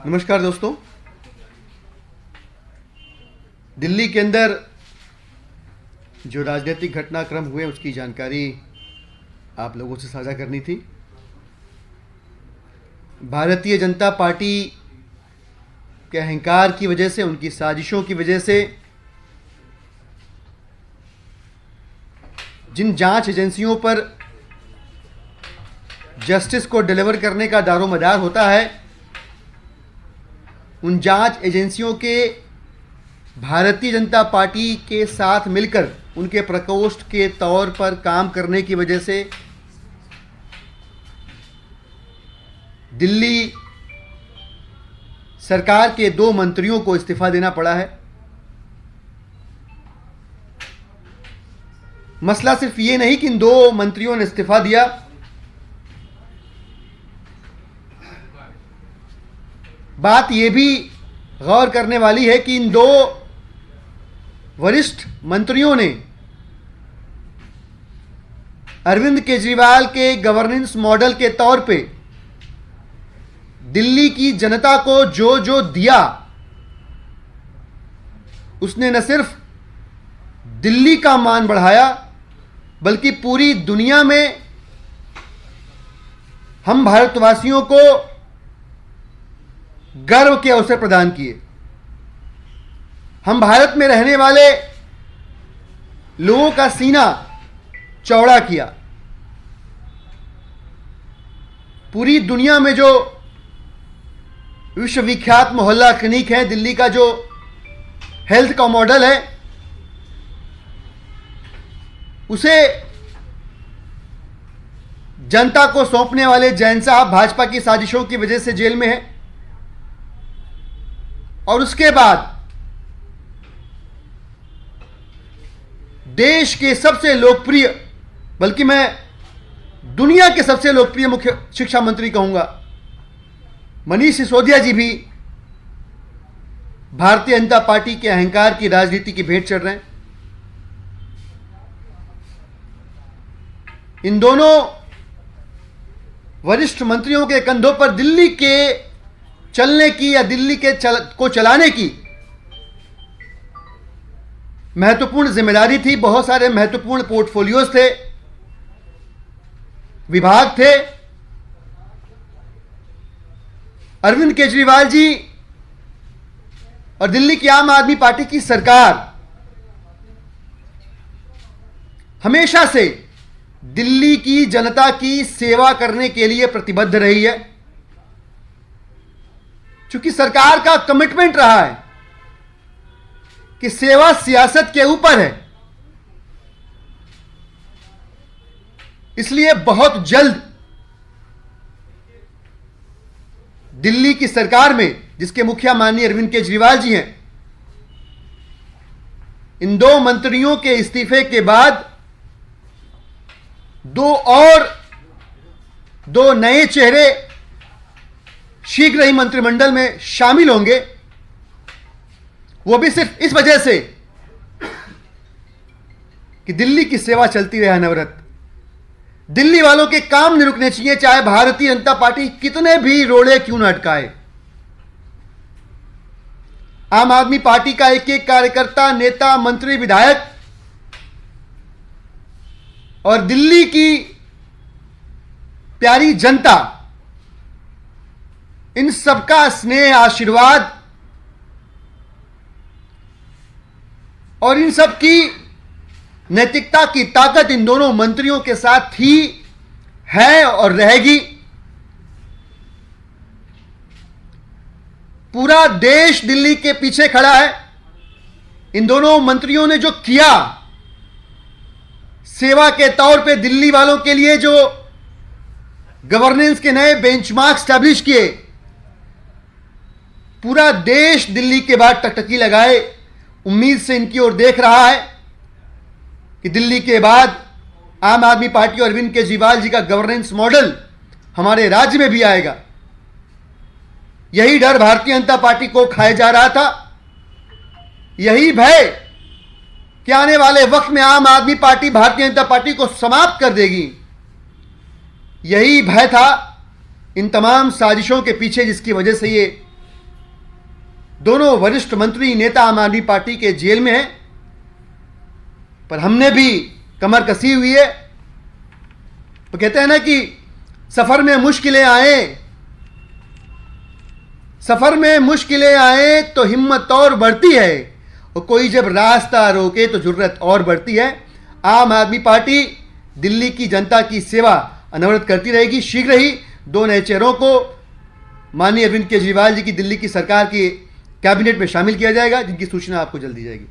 नमस्कार दोस्तों। दिल्ली के अंदर जो राजनीतिक घटनाक्रम हुए उसकी जानकारी आप लोगों से साझा करनी थी। भारतीय जनता पार्टी के अहंकार की वजह से, उनकी साजिशों की वजह से जिन जांच एजेंसियों पर जस्टिस को डिलीवर करने का दारोमदार होता है, उन जांच एजेंसियों के भारतीय जनता पार्टी के साथ मिलकर उनके प्रकोष्ठ के तौर पर काम करने की वजह से दिल्ली सरकार के 2 मंत्रियों को इस्तीफा देना पड़ा है। मसला सिर्फ ये नहीं कि इन 2 मंत्रियों ने इस्तीफा दिया, बात यह भी गौर करने वाली है कि इन 2 वरिष्ठ मंत्रियों ने अरविंद केजरीवाल के गवर्नेंस मॉडल के तौर पे दिल्ली की जनता को जो जो दिया, उसने न सिर्फ दिल्ली का मान बढ़ाया बल्कि पूरी दुनिया में हम भारतवासियों को गर्व के अवसर प्रदान किए। हम भारत में रहने वाले लोगों का सीना चौड़ा किया। पूरी दुनिया में जो विश्वविख्यात मोहल्ला क्लिनिक है, दिल्ली का जो हेल्थ का मॉडल है, उसे जनता को सौंपने वाले जैन साहब भाजपा की साजिशों की वजह से जेल में है। और उसके बाद देश के सबसे लोकप्रिय, बल्कि मैं दुनिया के सबसे लोकप्रिय मुख्य शिक्षा मंत्री कहूंगा, मनीष सिसोदिया जी भी भारतीय जनता पार्टी के अहंकार की राजनीति की भेंट चढ़ रहे हैं। इन दोनों वरिष्ठ मंत्रियों के कंधों पर दिल्ली के चलने की या दिल्ली के को चलाने की महत्वपूर्ण जिम्मेदारी थी। बहुत सारे महत्वपूर्ण पोर्टफोलियोज थे, विभाग थे। अरविंद केजरीवाल जी और दिल्ली की आम आदमी पार्टी की सरकार हमेशा से दिल्ली की जनता की सेवा करने के लिए प्रतिबद्ध रही है। चूंकि सरकार का कमिटमेंट रहा है कि सेवा सियासत के ऊपर है, इसलिए बहुत जल्द दिल्ली की सरकार में, जिसके मुखिया माननीय अरविंद केजरीवाल जी हैं, इन 2 मंत्रियों के इस्तीफे के बाद 2 नए चेहरे शीघ्र ही मंत्रिमंडल में शामिल होंगे। वो भी सिर्फ इस वजह से कि दिल्ली की सेवा चलती रहे अनवरत। दिल्ली वालों के काम नहीं रुकने चाहिए, चाहे भारतीय जनता पार्टी कितने भी रोड़े क्यों न अटकाए। आम आदमी पार्टी का एक एक कार्यकर्ता, नेता, मंत्री, विधायक और दिल्ली की प्यारी जनता, इन सबका स्नेह, आशीर्वाद और इन सब की नैतिकता की ताकत इन दोनों मंत्रियों के साथ थी, है और रहेगी। पूरा देश दिल्ली के पीछे खड़ा है। इन दोनों मंत्रियों ने जो किया, सेवा के तौर पे दिल्ली वालों के लिए जो गवर्नेंस के नए बेंचमार्क स्टैब्लिश किए, पूरा देश दिल्ली के बाद टकटकी लगाए उम्मीद से इनकी ओर देख रहा है कि दिल्ली के बाद आम आदमी पार्टी और अरविंद केजरीवाल जी का गवर्नेंस मॉडल हमारे राज्य में भी आएगा। यही डर भारतीय जनता पार्टी को खाया जा रहा था। यही भय कि आने वाले वक्त में आम आदमी पार्टी भारतीय जनता पार्टी को समाप्त कर देगी, यही भय था इन तमाम साजिशों के पीछे, जिसकी वजह से ये दोनों वरिष्ठ मंत्री नेता आम आदमी पार्टी के जेल में हैं, पर हमने भी कमर कसी हुई है। तो कहते हैं ना कि सफर में मुश्किलें आए तो हिम्मत और बढ़ती है, और कोई जब रास्ता रोके तो जुर्रत और बढ़ती है। आम आदमी पार्टी दिल्ली की जनता की सेवा अनवरत करती रहेगी। शीघ्र ही 2 नए चेहरों को माननीय अरविंद केजरीवाल जी की दिल्ली की सरकार की कैबिनेट में शामिल किया जाएगा, जिनकी सूचना आपको जल्द दी जाएगी।